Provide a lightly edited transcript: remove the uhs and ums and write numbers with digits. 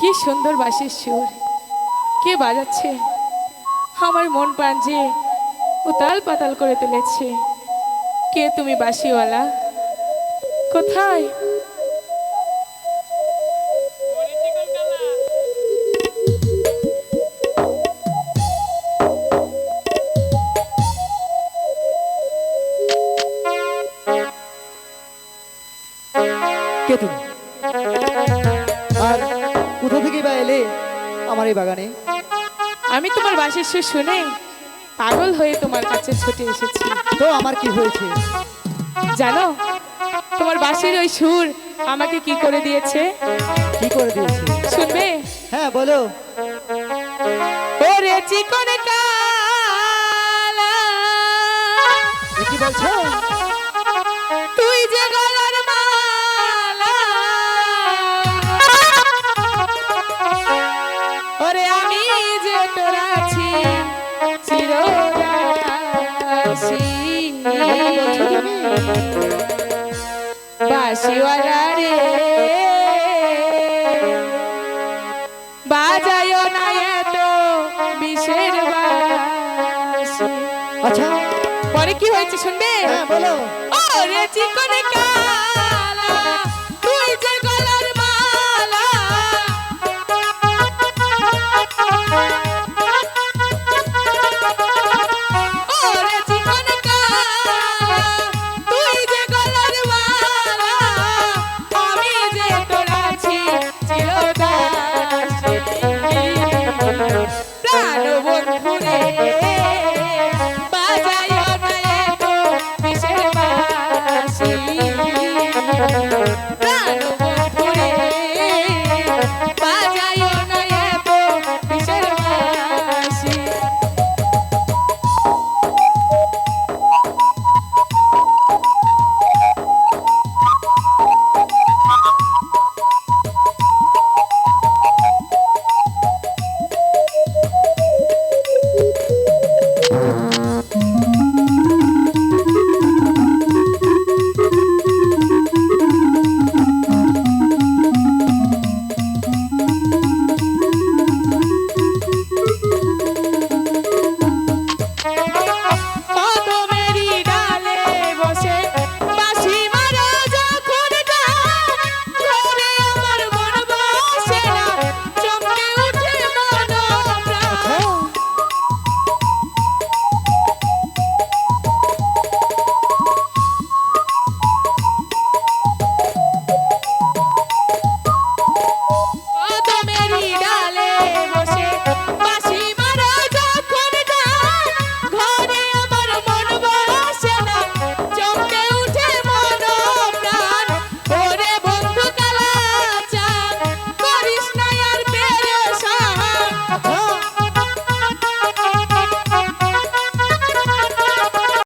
কি সুন্দর বাঁশির সুর, কে বাজাচ্ছে? আমার মন প্রাণ যে উতাল পাতাল করে তুলেছে। কে তুমি বাঁশিওয়ালা? কোথায়? কে তুমি? আর কোথা থেকে বা এলে আমার এই বাগানে? আমি তোমার বাঁশির সুর শুনে পাগল হয়ে তোমার কাছে ছুটে এসেছি। তো আমার কি হয়েছে? জানো, তোমার বাঁশির ওই সুর আমাকে কি করে দিয়েছে? কি করে দিয়েছে? শুনবে? হ্যাঁ বলো। ওরে চিকন কালা, এ কি বলছো? তুই যে গলার মালা, ওরে আমি যে তোর আছি চিরদাসী। বলছো তুমি? বাঁশিওয়ালা রে, বাজায়ও না এত বিষের বাঁশি। আচ্ছা পরে কি হয়েছে শুনবে? হ্যাঁ বলো। ওরে চিকন কালা, তুই যে গলা